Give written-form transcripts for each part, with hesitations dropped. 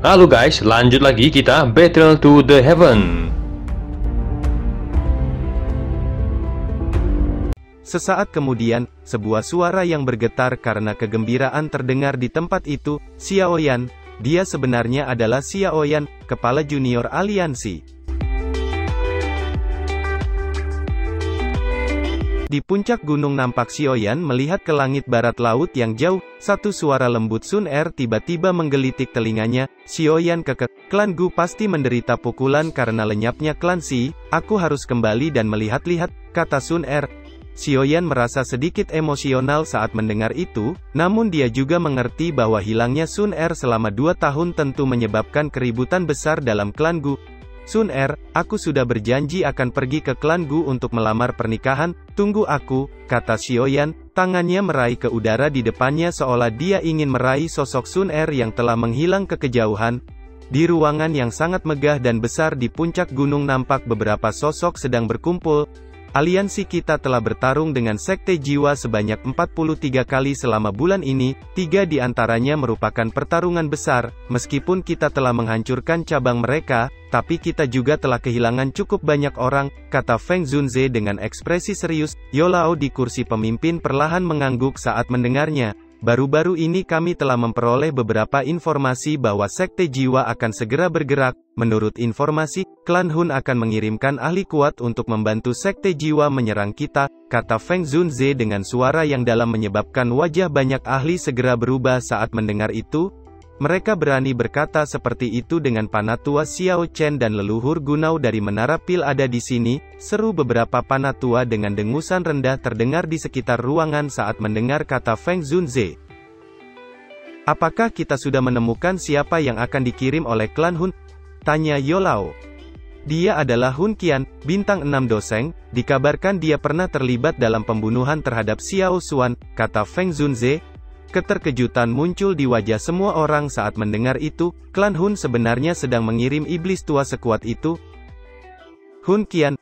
Halo guys, lanjut lagi kita Battle to the Heaven. Sesaat kemudian, sebuah suara yang bergetar karena kegembiraan terdengar di tempat itu. Xiaoyan, dia sebenarnya adalah Xiaoyan, kepala junior aliansi. Di puncak gunung nampak Xiaoyan melihat ke langit barat laut yang jauh. Satu suara lembut Sun Er tiba-tiba menggelitik telinganya. Xiaoyan kekeh, klan Gu pasti menderita pukulan karena lenyapnya klan Si. Aku harus kembali dan melihat-lihat, kata Sun Er. Xiaoyan merasa sedikit emosional saat mendengar itu, namun dia juga mengerti bahwa hilangnya Sun Er selama 2 tahun tentu menyebabkan keributan besar dalam klan Gu. Sun Er, aku sudah berjanji akan pergi ke klan Gu untuk melamar pernikahan, tunggu aku, kata Xiaoyan, tangannya meraih ke udara di depannya seolah dia ingin meraih sosok Sun Er yang telah menghilang ke kejauhan. Di ruangan yang sangat megah dan besar di puncak gunung nampak beberapa sosok sedang berkumpul. Aliansi kita telah bertarung dengan Sekte Jiwa sebanyak 43 kali selama bulan ini, 3 di antaranya merupakan pertarungan besar. Meskipun kita telah menghancurkan cabang mereka, tapi kita juga telah kehilangan cukup banyak orang, kata Feng Zunze dengan ekspresi serius. Yolao di kursi pemimpin perlahan mengangguk saat mendengarnya. Baru-baru ini kami telah memperoleh beberapa informasi bahwa Sekte Jiwa akan segera bergerak. Menurut informasi, klan Hun akan mengirimkan ahli kuat untuk membantu Sekte Jiwa menyerang kita, kata Feng Zunze dengan suara yang dalam menyebabkan wajah banyak ahli segera berubah saat mendengar itu. Mereka berani berkata seperti itu dengan Panatua Xiao Chen dan leluhur Gunao dari Menara Pil ada di sini, seru beberapa Panatua dengan dengusan rendah terdengar di sekitar ruangan saat mendengar kata Feng Zunze. Apakah kita sudah menemukan siapa yang akan dikirim oleh klan Hun? Tanya Yolao. Dia adalah Hun Qian, bintang 6 doseng, dikabarkan dia pernah terlibat dalam pembunuhan terhadap Xiao Xuan, kata Feng Zunze. Keterkejutan muncul di wajah semua orang saat mendengar itu, klan Hun sebenarnya sedang mengirim iblis tua sekuat itu. Hun Qian,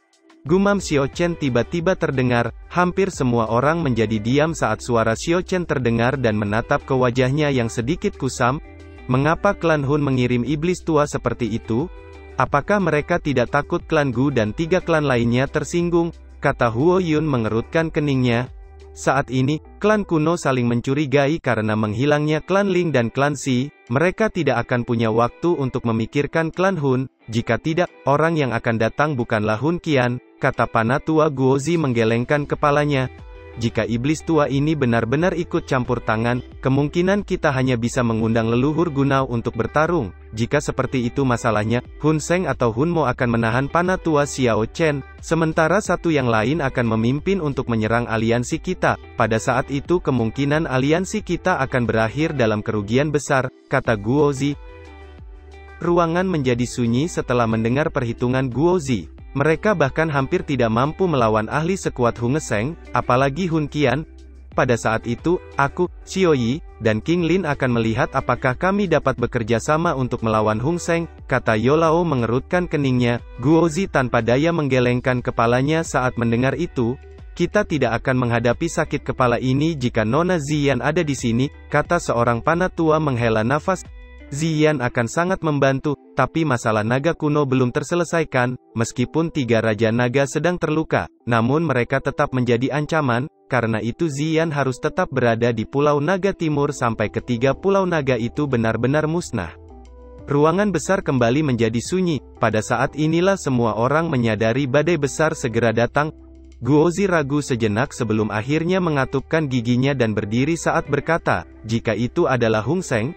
gumam Xiao Chen tiba-tiba terdengar, hampir semua orang menjadi diam saat suara Xiao Chen terdengar dan menatap ke wajahnya yang sedikit kusam. Mengapa klan Hun mengirim iblis tua seperti itu? Apakah mereka tidak takut klan Gu dan 3 klan lainnya tersinggung? Kata Huo Yun mengerutkan keningnya. Saat ini, klan kuno saling mencurigai karena menghilangnya klan Ling dan klan Si. Mereka tidak akan punya waktu untuk memikirkan klan Hun. Jika tidak, orang yang akan datang bukanlah Hun Qian, kata Panatua Guozi menggelengkan kepalanya. Jika iblis tua ini benar-benar ikut campur tangan, kemungkinan kita hanya bisa mengundang leluhur Gunao untuk bertarung. Jika seperti itu masalahnya, Hun Seng atau Hun Mo akan menahan Panatua Xiao Chen, sementara satu yang lain akan memimpin untuk menyerang aliansi kita. Pada saat itu kemungkinan aliansi kita akan berakhir dalam kerugian besar, kata Guozi. Ruangan menjadi sunyi setelah mendengar perhitungan Guozi. Mereka bahkan hampir tidak mampu melawan ahli sekuat Hun Seng, apalagi Hun Qian. Pada saat itu, aku, Xiao Yi, dan King Lin akan melihat apakah kami dapat bekerja sama untuk melawan Hun Seng, kata Yolao mengerutkan keningnya. Guozi tanpa daya menggelengkan kepalanya saat mendengar itu. Kita tidak akan menghadapi sakit kepala ini jika Nona Ziyan ada di sini, kata seorang Panatua menghela nafas. Ziyan akan sangat membantu, tapi masalah naga kuno belum terselesaikan. Meskipun 3 Raja Naga sedang terluka, namun mereka tetap menjadi ancaman, karena itu Ziyan harus tetap berada di Pulau Naga Timur sampai ketiga Pulau Naga itu benar-benar musnah. Ruangan besar kembali menjadi sunyi. Pada saat inilah semua orang menyadari badai besar segera datang. Guozi ragu sejenak sebelum akhirnya mengatupkan giginya dan berdiri saat berkata, jika itu adalah Hun Seng.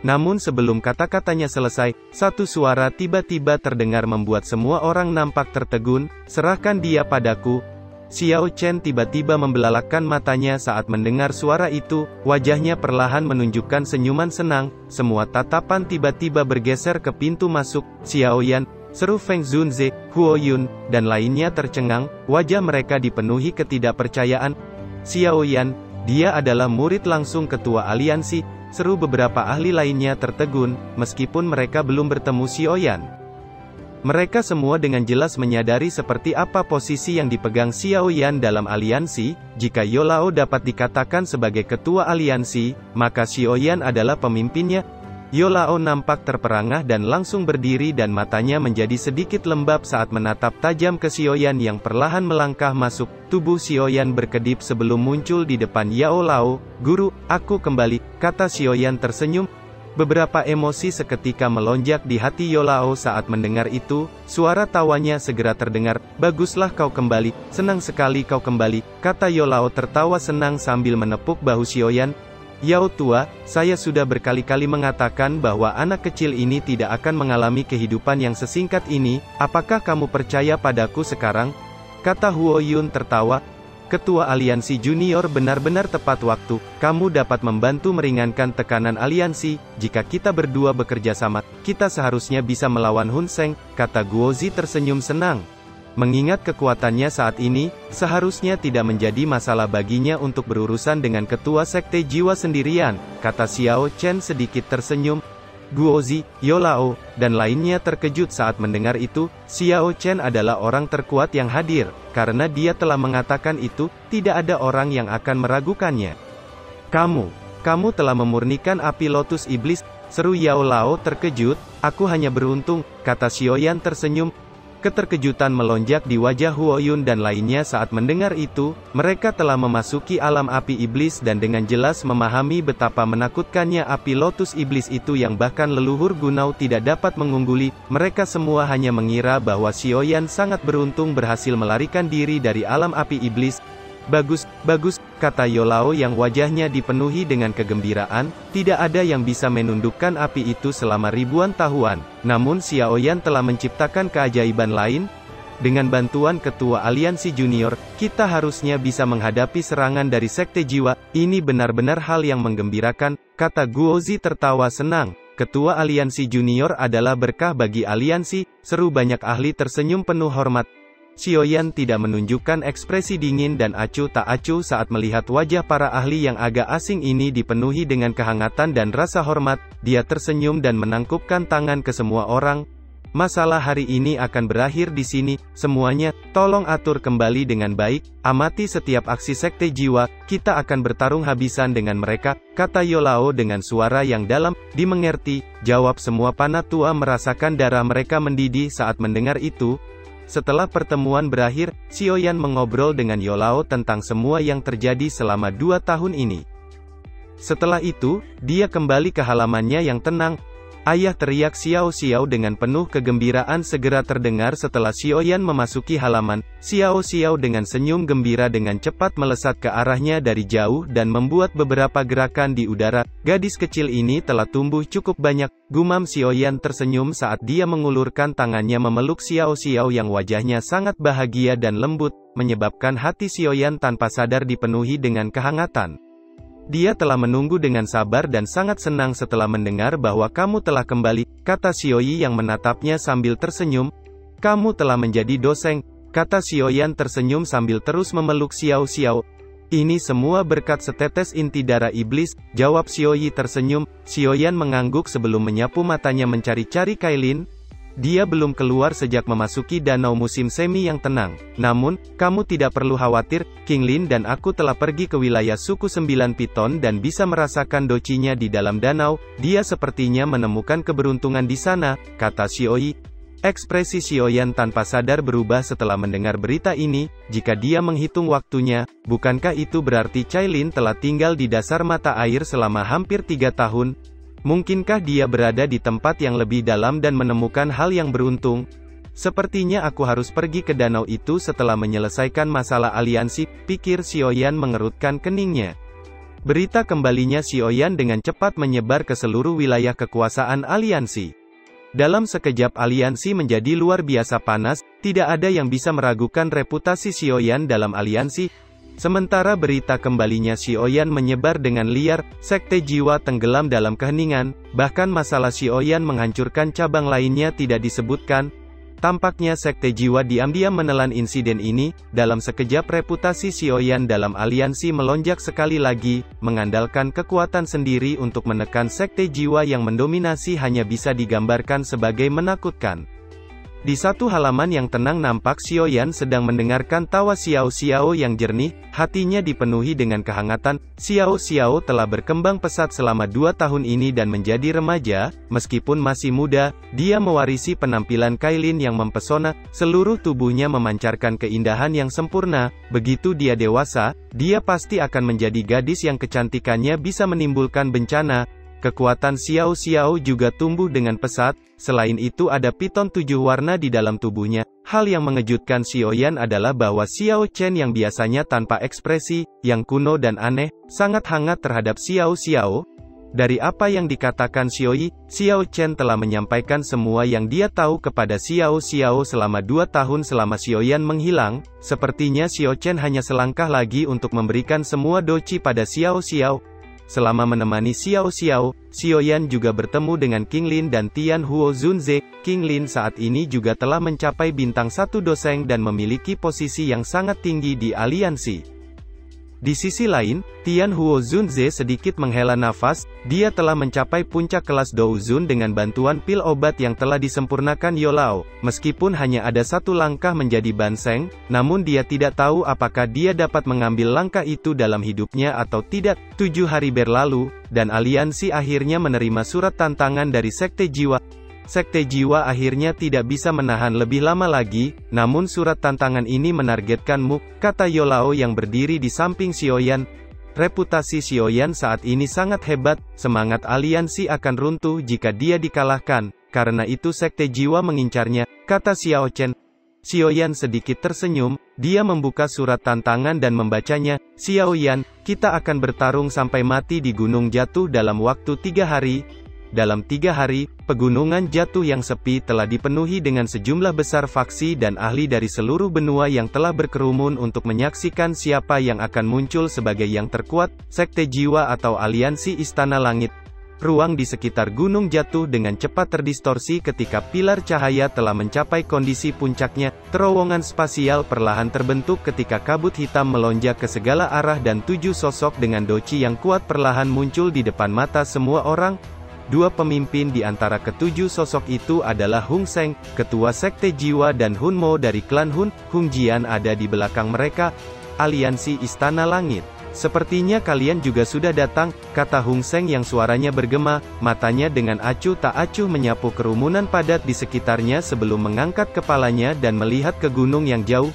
Namun sebelum kata-katanya selesai, satu suara tiba-tiba terdengar membuat semua orang nampak tertegun, serahkan dia padaku. Xiao Chen tiba-tiba membelalakan matanya saat mendengar suara itu, wajahnya perlahan menunjukkan senyuman senang, semua tatapan tiba-tiba bergeser ke pintu masuk. Xiao Yan, seru Feng Zunze, Huo Yun, dan lainnya tercengang, wajah mereka dipenuhi ketidakpercayaan. Xiao Yan, dia adalah murid langsung ketua aliansi. Seru beberapa ahli lainnya tertegun, meskipun mereka belum bertemu Xiaoyan. Mereka semua dengan jelas menyadari seperti apa posisi yang dipegang Xiaoyan dalam aliansi. Jika Yolao dapat dikatakan sebagai ketua aliansi, maka Xiaoyan adalah pemimpinnya. Yolao nampak terperangah dan langsung berdiri dan matanya menjadi sedikit lembab saat menatap tajam ke Xiaoyan yang perlahan melangkah masuk. Tubuh Xiaoyan berkedip sebelum muncul di depan Yao Lao. "Guru, aku kembali," kata Xiaoyan tersenyum. Beberapa emosi seketika melonjak di hati Yolao saat mendengar itu. Suara tawanya segera terdengar. "Baguslah kau kembali, senang sekali kau kembali," kata Yolao tertawa senang sambil menepuk bahu Xiaoyan. "Yao tua, saya sudah berkali-kali mengatakan bahwa anak kecil ini tidak akan mengalami kehidupan yang sesingkat ini. Apakah kamu percaya padaku sekarang?" kata Huo Yun tertawa. "Ketua Aliansi Junior benar-benar tepat waktu. Kamu dapat membantu meringankan tekanan aliansi. Jika kita berdua bekerja sama, kita seharusnya bisa melawan Hun Seng," kata Guozi tersenyum senang. Mengingat kekuatannya saat ini, seharusnya tidak menjadi masalah baginya untuk berurusan dengan ketua sekte jiwa sendirian, kata Xiao Chen sedikit tersenyum. Guozi, Yolao, dan lainnya terkejut saat mendengar itu. Xiao Chen adalah orang terkuat yang hadir, karena dia telah mengatakan itu, tidak ada orang yang akan meragukannya. Kamu telah memurnikan api lotus iblis, seru Yao Lao terkejut. "Aku hanya beruntung," kata Xiaoyan tersenyum. Keterkejutan melonjak di wajah Huo Yun dan lainnya saat mendengar itu. Mereka telah memasuki alam api iblis dan dengan jelas memahami betapa menakutkannya api lotus iblis itu yang bahkan leluhur Gunau tidak dapat mengungguli. Mereka semua hanya mengira bahwa Xiaoyan sangat beruntung berhasil melarikan diri dari alam api iblis. Bagus, kata Yolao yang wajahnya dipenuhi dengan kegembiraan. Tidak ada yang bisa menundukkan api itu selama ribuan tahun. Namun Xiaoyan telah menciptakan keajaiban lain. Dengan bantuan Ketua Aliansi Junior, kita harusnya bisa menghadapi serangan dari Sekte Jiwa. Ini benar-benar hal yang menggembirakan, kata Guozi tertawa senang. Ketua Aliansi Junior adalah berkah bagi aliansi, seru banyak ahli tersenyum penuh hormat. Xiaoyan tidak menunjukkan ekspresi dingin dan acuh tak acuh saat melihat wajah para ahli yang agak asing ini dipenuhi dengan kehangatan dan rasa hormat. Dia tersenyum dan menangkupkan tangan ke semua orang. Masalah hari ini akan berakhir di sini, semuanya, tolong atur kembali dengan baik, amati setiap aksi sekte jiwa, kita akan bertarung habisan dengan mereka, kata Yolao dengan suara yang dalam. Dimengerti, jawab semua panatua merasakan darah mereka mendidih saat mendengar itu. Setelah pertemuan berakhir, Xiaoyan mengobrol dengan Yolao tentang semua yang terjadi selama 2 tahun ini. Setelah itu, dia kembali ke halamannya yang tenang. Ayah, teriak Xiao Xiao dengan penuh kegembiraan segera terdengar setelah Xiaoyan memasuki halaman. Xiao Xiao dengan senyum gembira dengan cepat melesat ke arahnya dari jauh dan membuat beberapa gerakan di udara. Gadis kecil ini telah tumbuh cukup banyak, gumam Xiaoyan tersenyum saat dia mengulurkan tangannya memeluk Xiao Xiao yang wajahnya sangat bahagia dan lembut, menyebabkan hati Xiaoyan tanpa sadar dipenuhi dengan kehangatan. Dia telah menunggu dengan sabar dan sangat senang setelah mendengar bahwa kamu telah kembali, kata Xiaoyi yang menatapnya sambil tersenyum. Kamu telah menjadi doseng, kata Xiaoyan tersenyum sambil terus memeluk Xiao Xiao. Ini semua berkat setetes inti darah iblis, jawab Xiaoyi tersenyum. Xiaoyan mengangguk sebelum menyapu matanya mencari-cari Kailin. Dia belum keluar sejak memasuki danau musim semi yang tenang. Namun, kamu tidak perlu khawatir, King Lin dan aku telah pergi ke wilayah suku 9 Piton dan bisa merasakan docinya di dalam danau. Dia sepertinya menemukan keberuntungan di sana, kata Xiaoyi. Ekspresi Xiaoyan tanpa sadar berubah setelah mendengar berita ini. Jika dia menghitung waktunya, bukankah itu berarti Cailin telah tinggal di dasar mata air selama hampir 3 tahun? Mungkinkah dia berada di tempat yang lebih dalam dan menemukan hal yang beruntung? Sepertinya aku harus pergi ke danau itu setelah menyelesaikan masalah aliansi, pikir Xiaoyan mengerutkan keningnya. Berita kembalinya Xiaoyan dengan cepat menyebar ke seluruh wilayah kekuasaan aliansi. Dalam sekejap aliansi menjadi luar biasa panas, tidak ada yang bisa meragukan reputasi Xiaoyan dalam aliansi. Sementara berita kembalinya Xiaoyan menyebar dengan liar, sekte jiwa tenggelam dalam keheningan, bahkan masalah Xiaoyan menghancurkan cabang lainnya tidak disebutkan. Tampaknya sekte jiwa diam-diam menelan insiden ini. Dalam sekejap reputasi Xiaoyan dalam aliansi melonjak sekali lagi, mengandalkan kekuatan sendiri untuk menekan sekte jiwa yang mendominasi hanya bisa digambarkan sebagai menakutkan. Di satu halaman yang tenang nampak Xiaoyan sedang mendengarkan tawa Xiao Xiao yang jernih, hatinya dipenuhi dengan kehangatan. Xiao Xiao telah berkembang pesat selama 2 tahun ini dan menjadi remaja, meskipun masih muda, dia mewarisi penampilan Kailin yang mempesona, seluruh tubuhnya memancarkan keindahan yang sempurna. Begitu dia dewasa, dia pasti akan menjadi gadis yang kecantikannya bisa menimbulkan bencana. Kekuatan Xiao Xiao juga tumbuh dengan pesat, selain itu ada piton 7 warna di dalam tubuhnya. Hal yang mengejutkan Xiaoyan adalah bahwa Xiao Chen yang biasanya tanpa ekspresi, yang kuno dan aneh, sangat hangat terhadap Xiao Xiao. Dari apa yang dikatakan Xiao Chen telah menyampaikan semua yang dia tahu kepada Xiao Xiao selama 2 tahun selama Xiaoyan menghilang. Sepertinya Xiao Chen hanya selangkah lagi untuk memberikan semua doci pada Xiao Xiao. Selama menemani Xiao Xiao, Xiaoyan juga bertemu dengan King Lin dan Tian Huo Zunze. King Lin saat ini juga telah mencapai bintang 1 doseng dan memiliki posisi yang sangat tinggi di aliansi. Di sisi lain, Tian Huo Zunze sedikit menghela nafas, dia telah mencapai puncak kelas Douzun dengan bantuan pil obat yang telah disempurnakan Yolao. Meskipun hanya ada 1 langkah menjadi Banseng, namun dia tidak tahu apakah dia dapat mengambil langkah itu dalam hidupnya atau tidak. 7 hari berlalu, dan aliansi akhirnya menerima surat tantangan dari Sekte Jiwa. Sekte Jiwa akhirnya tidak bisa menahan lebih lama lagi, namun surat tantangan ini menargetkanmu, kata Yolao yang berdiri di samping Xiaoyan. Reputasi Xiaoyan saat ini sangat hebat, semangat aliansi akan runtuh jika dia dikalahkan, karena itu Sekte Jiwa mengincarnya, kata Xiao Chen. Xiaoyan sedikit tersenyum, dia membuka surat tantangan dan membacanya. Xiaoyan, kita akan bertarung sampai mati di Gunung Jatuh dalam waktu 3 hari. Dalam 3 hari, pegunungan Jatuh yang sepi telah dipenuhi dengan sejumlah besar faksi dan ahli dari seluruh benua yang telah berkerumun untuk menyaksikan siapa yang akan muncul sebagai yang terkuat, Sekte Jiwa atau Aliansi Istana Langit. Ruang di sekitar Gunung Jatuh dengan cepat terdistorsi ketika pilar cahaya telah mencapai kondisi puncaknya. Terowongan spasial perlahan terbentuk ketika kabut hitam melonjak ke segala arah dan 7 sosok dengan doci yang kuat perlahan muncul di depan mata semua orang. 2 pemimpin di antara ke-7 sosok itu adalah Hung Seng, ketua Sekte Jiwa dan Hun Mo dari klan Hun. Hung Jian ada di belakang mereka. Aliansi Istana Langit. Sepertinya kalian juga sudah datang, kata Hung Seng yang suaranya bergema, matanya dengan acuh tak acuh menyapu kerumunan padat di sekitarnya sebelum mengangkat kepalanya dan melihat ke gunung yang jauh.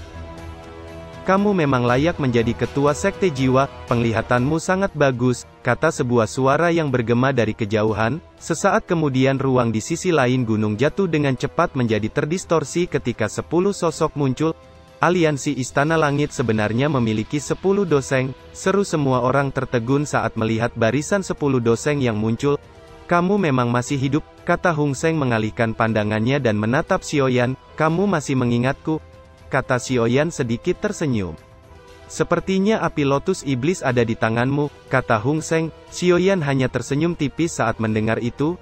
Kamu memang layak menjadi ketua Sekte Jiwa, penglihatanmu sangat bagus, kata sebuah suara yang bergema dari kejauhan. Sesaat kemudian ruang di sisi lain Gunung Jatuh dengan cepat menjadi terdistorsi ketika 10 sosok muncul. Aliansi Istana Langit sebenarnya memiliki 10 doseng, seru semua orang tertegun saat melihat barisan 10 doseng yang muncul. Kamu memang masih hidup, kata Hung Seng mengalihkan pandangannya dan menatap Xiaoyan, kamu masih mengingatku? Kata Xiaoyan sedikit tersenyum. Sepertinya api lotus iblis ada di tanganmu, kata Hung Seng. Xiaoyan hanya tersenyum tipis saat mendengar itu.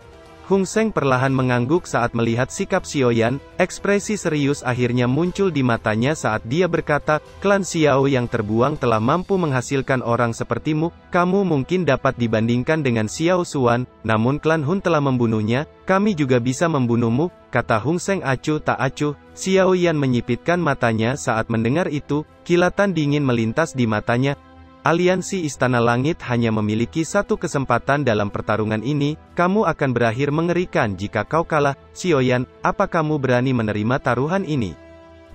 Hung Seng perlahan mengangguk saat melihat sikap Xiaoyan, ekspresi serius akhirnya muncul di matanya saat dia berkata, klan Xiao yang terbuang telah mampu menghasilkan orang sepertimu, kamu mungkin dapat dibandingkan dengan Xiao Xuan, namun klan Hun telah membunuhnya, kami juga bisa membunuhmu, kata Hung Seng acuh tak acuh. Xiaoyan menyipitkan matanya saat mendengar itu, kilatan dingin melintas di matanya. Aliansi Istana Langit hanya memiliki 1 kesempatan dalam pertarungan ini, kamu akan berakhir mengerikan jika kau kalah. Xiaoyan, apa kamu berani menerima taruhan ini?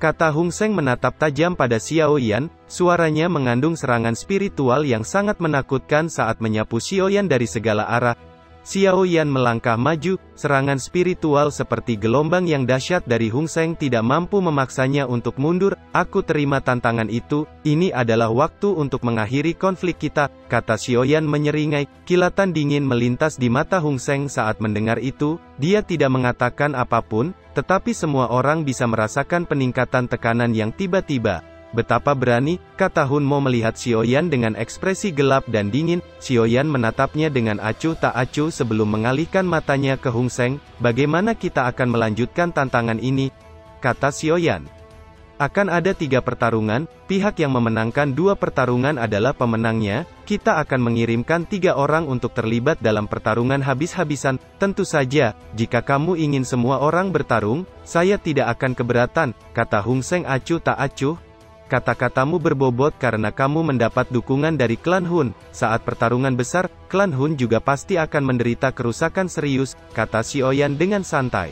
Kata Hung Seng menatap tajam pada Xiaoyan, suaranya mengandung serangan spiritual yang sangat menakutkan saat menyapu Xiaoyan dari segala arah. Xiaoyan melangkah maju, serangan spiritual seperti gelombang yang dahsyat dari Hung Seng tidak mampu memaksanya untuk mundur. Aku terima tantangan itu, ini adalah waktu untuk mengakhiri konflik kita, kata Xiaoyan menyeringai. Kilatan dingin melintas di mata Hung Seng saat mendengar itu, dia tidak mengatakan apapun, tetapi semua orang bisa merasakan peningkatan tekanan yang tiba-tiba. Betapa berani, kata Hun Mo melihat Xiaoyan dengan ekspresi gelap dan dingin. Xiaoyan menatapnya dengan acuh tak acuh sebelum mengalihkan matanya ke Hung Seng. Bagaimana kita akan melanjutkan tantangan ini? Kata Xiaoyan. Akan ada 3 pertarungan, pihak yang memenangkan 2 pertarungan adalah pemenangnya. Kita akan mengirimkan 3 orang untuk terlibat dalam pertarungan habis-habisan. Tentu saja, jika kamu ingin semua orang bertarung, saya tidak akan keberatan, kata Hung Seng acuh tak acuh. Kata-katamu berbobot karena kamu mendapat dukungan dari klan Hun. Saat pertarungan besar, klan Hun juga pasti akan menderita kerusakan serius, kata Xiaoyan dengan santai.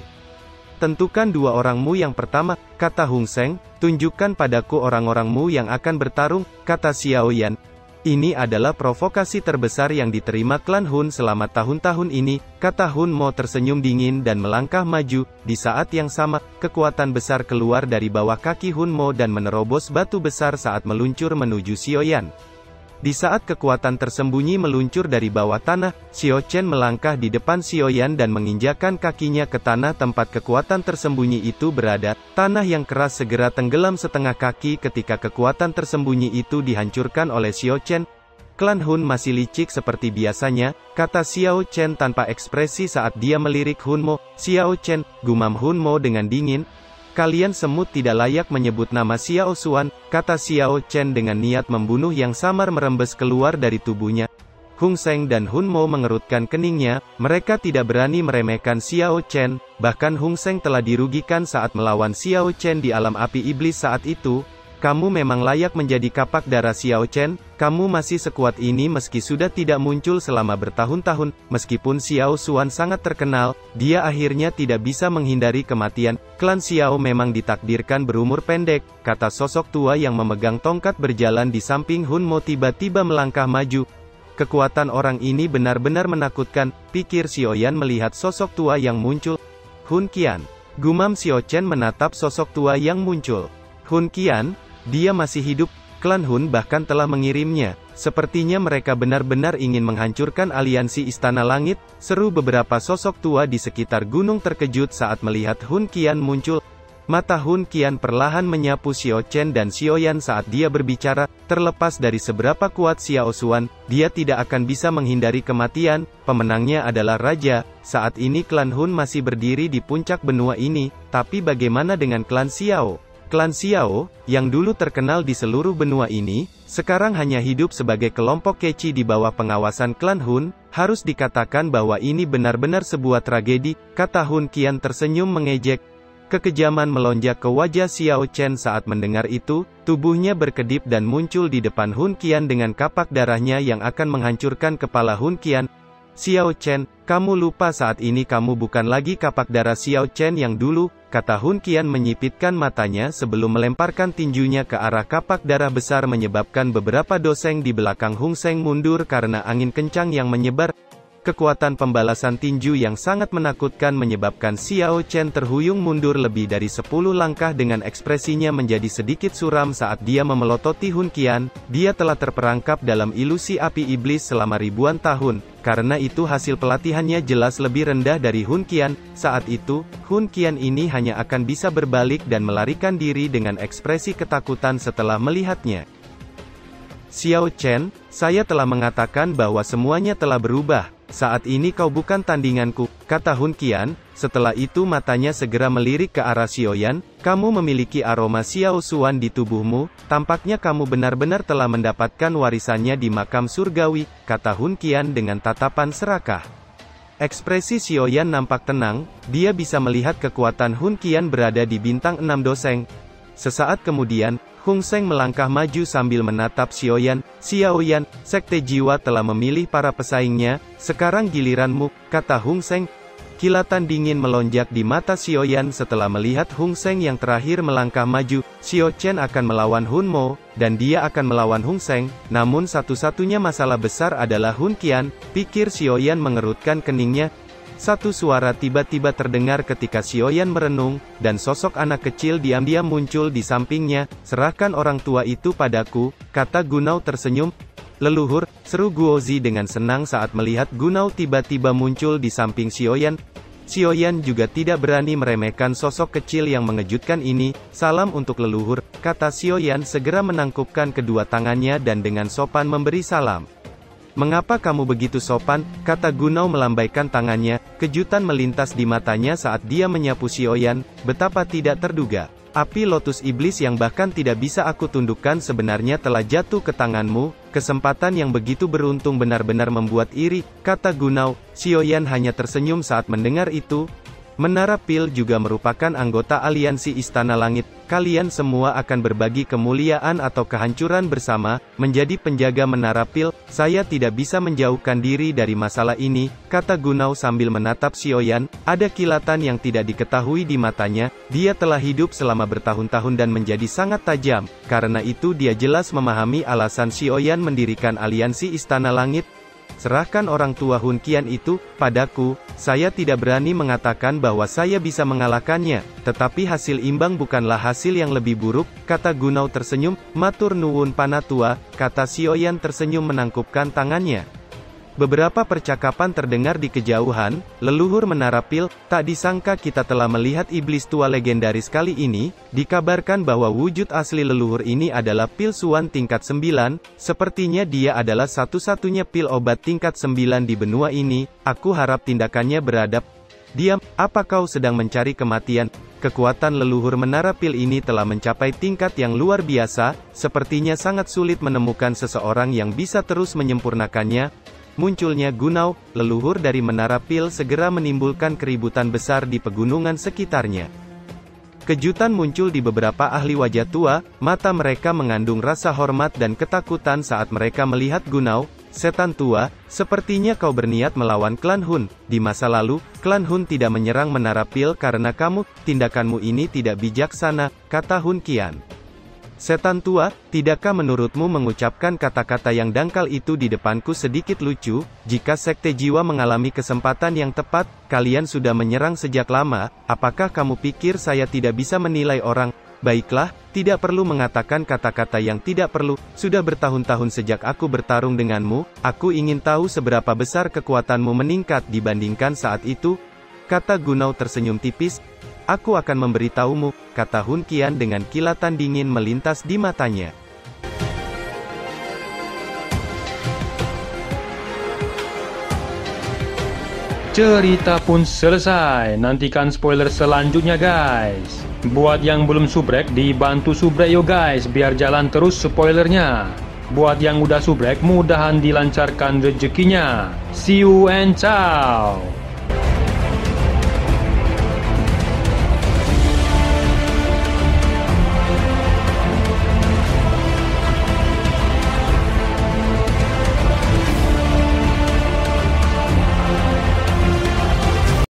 Tentukan 2 orangmu yang pertama, kata Hung Seng. Tunjukkan padaku orang-orangmu yang akan bertarung, kata Xiaoyan. Ini adalah provokasi terbesar yang diterima klan Hun selama tahun-tahun ini, kata Hun Mo tersenyum dingin dan melangkah maju. Di saat yang sama, kekuatan besar keluar dari bawah kaki Hun Mo dan menerobos batu besar saat meluncur menuju Xiaoyan. Di saat kekuatan tersembunyi meluncur dari bawah tanah, Xiao Chen melangkah di depan Xiaoyan dan menginjakkan kakinya ke tanah tempat kekuatan tersembunyi itu berada. Tanah yang keras segera tenggelam setengah kaki ketika kekuatan tersembunyi itu dihancurkan oleh Xiao Chen. Klan Hun masih licik seperti biasanya, kata Xiao Chen tanpa ekspresi saat dia melirik Hun Mo. Xiao Chen, gumam Hun Mo dengan dingin. Kalian semut tidak layak menyebut nama Xiao Xuan, kata Xiao Chen dengan niat membunuh yang samar merembes keluar dari tubuhnya. Hung Seng dan Hun Mo mengerutkan keningnya, mereka tidak berani meremehkan Xiao Chen, bahkan Hung Seng telah dirugikan saat melawan Xiao Chen di alam api iblis saat itu. Kamu memang layak menjadi kapak darah Xiao Chen, kamu masih sekuat ini meski sudah tidak muncul selama bertahun-tahun. Meskipun Xiao Xuan sangat terkenal, dia akhirnya tidak bisa menghindari kematian. Klan Xiao memang ditakdirkan berumur pendek, kata sosok tua yang memegang tongkat berjalan di samping Hun Mo tiba-tiba melangkah maju. Kekuatan orang ini benar-benar menakutkan, pikir Xiaoyan melihat sosok tua yang muncul. Hun Qian, gumam Xiao Chen menatap sosok tua yang muncul. Hun Qian? Dia masih hidup, klan Hun bahkan telah mengirimnya. Sepertinya mereka benar-benar ingin menghancurkan aliansi Istana Langit, seru beberapa sosok tua di sekitar gunung terkejut saat melihat Hun Qian muncul. Mata Hun Qian perlahan menyapu Xiao Chen dan Xiaoyan saat dia berbicara, terlepas dari seberapa kuat Xiao Xuan, dia tidak akan bisa menghindari kematian, pemenangnya adalah Raja. Saat ini klan Hun masih berdiri di puncak benua ini, tapi bagaimana dengan klan Xiao? Klan Xiao, yang dulu terkenal di seluruh benua ini, sekarang hanya hidup sebagai kelompok kecil di bawah pengawasan klan Hun. Harus dikatakan bahwa ini benar-benar sebuah tragedi, kata Hun Qian tersenyum mengejek. Kekejaman melonjak ke wajah Xiao Chen saat mendengar itu, tubuhnya berkedip dan muncul di depan Hun Qian dengan kapak darahnya yang akan menghancurkan kepala Hun Qian. Xiao Chen, kamu lupa saat ini kamu bukan lagi kapak darah Xiao Chen yang dulu, kata Hun Qian menyipitkan matanya sebelum melemparkan tinjunya ke arah kapak darah besar menyebabkan beberapa doseng di belakang Hung Seng mundur karena angin kencang yang menyebar. Kekuatan pembalasan tinju yang sangat menakutkan menyebabkan Xiao Chen terhuyung mundur lebih dari 10 langkah dengan ekspresinya menjadi sedikit suram saat dia memelototi Hun Qian. Dia telah terperangkap dalam ilusi api iblis selama ribuan tahun, karena itu hasil pelatihannya jelas lebih rendah dari Hun Qian. Saat itu, Hun Qian ini hanya akan bisa berbalik dan melarikan diri dengan ekspresi ketakutan setelah melihatnya. Xiao Chen, saya telah mengatakan bahwa semuanya telah berubah. Saat ini kau bukan tandinganku, kata Hun Qian. Setelah itu matanya segera melirik ke arah Xiaoyan. Kamu memiliki aroma Xiao Xuan di tubuhmu, tampaknya kamu benar-benar telah mendapatkan warisannya di makam surgawi, kata Hun Qian dengan tatapan serakah. Ekspresi Xiaoyan nampak tenang, dia bisa melihat kekuatan Hun Qian berada di bintang 6 doseng. Sesaat kemudian, Hung Seng melangkah maju sambil menatap Xiaoyan. Xiaoyan, sekte jiwa telah memilih para pesaingnya, sekarang giliranmu, kata Hung Seng. Kilatan dingin melonjak di mata Xiaoyan setelah melihat Hung Seng yang terakhir melangkah maju. Xiao Chen akan melawan Hun Mo, dan dia akan melawan Hung Seng, namun satu-satunya masalah besar adalah Hun Qian, pikir Xiaoyan mengerutkan keningnya. Satu suara tiba-tiba terdengar ketika Xiaoyan merenung, dan sosok anak kecil diam-diam muncul di sampingnya. Serahkan orang tua itu padaku, kata Gunao tersenyum. Leluhur, seru Guozi dengan senang saat melihat Gunao tiba-tiba muncul di samping Xiaoyan. Xiaoyan juga tidak berani meremehkan sosok kecil yang mengejutkan ini. Salam untuk leluhur, kata Xiaoyan segera menangkupkan kedua tangannya dan dengan sopan memberi salam. Mengapa kamu begitu sopan, kata Gunao melambaikan tangannya. Kejutan melintas di matanya saat dia menyapu Xiaoyan, betapa tidak terduga. Api lotus iblis yang bahkan tidak bisa aku tundukkan sebenarnya telah jatuh ke tanganmu. Kesempatan yang begitu beruntung benar-benar membuat iri, kata Gunao. Xiaoyan hanya tersenyum saat mendengar itu. Menara Pil juga merupakan anggota aliansi Istana Langit. Kalian semua akan berbagi kemuliaan atau kehancuran bersama, menjadi penjaga Menara Pil. Saya tidak bisa menjauhkan diri dari masalah ini, kata Gunao sambil menatap Xiaoyan. Ada kilatan yang tidak diketahui di matanya. Dia telah hidup selama bertahun-tahun dan menjadi sangat tajam. Karena itu dia jelas memahami alasan Xiaoyan mendirikan aliansi Istana Langit. Serahkan orang tua Hun Qian itu padaku. Saya tidak berani mengatakan bahwa saya bisa mengalahkannya, tetapi hasil imbang bukanlah hasil yang lebih buruk, kata Gunao tersenyum. Matur nuwun Panatua, kata Xiaoyan tersenyum menangkupkan tangannya. Beberapa percakapan terdengar di kejauhan. Leluhur Menara Pil, tak disangka kita telah melihat iblis tua legendaris kali ini. Dikabarkan bahwa wujud asli leluhur ini adalah Pil Suan tingkat 9. Sepertinya dia adalah satu-satunya pil obat tingkat 9 di benua ini. Aku harap tindakannya beradab. Diam, apa kau sedang mencari kematian? Kekuatan leluhur Menara Pil ini telah mencapai tingkat yang luar biasa. Sepertinya sangat sulit menemukan seseorang yang bisa terus menyempurnakannya. Munculnya Gunao, leluhur dari Menara Pil, segera menimbulkan keributan besar di pegunungan sekitarnya. Kejutan muncul di beberapa ahli wajah tua, mata mereka mengandung rasa hormat dan ketakutan saat mereka melihat Gunao. Setan tua, sepertinya kau berniat melawan klan Hun. Di masa lalu, klan Hun tidak menyerang Menara Pil karena kamu. Tindakanmu ini tidak bijaksana, kata Hun Qian. Setan tua, tidakkah menurutmu mengucapkan kata-kata yang dangkal itu di depanku sedikit lucu? Jika Sekte Jiwa mengalami kesempatan yang tepat, kalian sudah menyerang sejak lama. Apakah kamu pikir saya tidak bisa menilai orang? Baiklah, tidak perlu mengatakan kata-kata yang tidak perlu. Sudah bertahun-tahun sejak aku bertarung denganmu, aku ingin tahu seberapa besar kekuatanmu meningkat dibandingkan saat itu, kata Gunao tersenyum tipis. Aku akan memberitahumu, kata Hun Qian dengan kilatan dingin melintas di matanya. Cerita pun selesai, nantikan spoiler selanjutnya guys. Buat yang belum subrek, dibantu subrek yo guys, biar jalan terus spoilernya. Buat yang udah subrek, mudahan dilancarkan rezekinya. See you and ciao.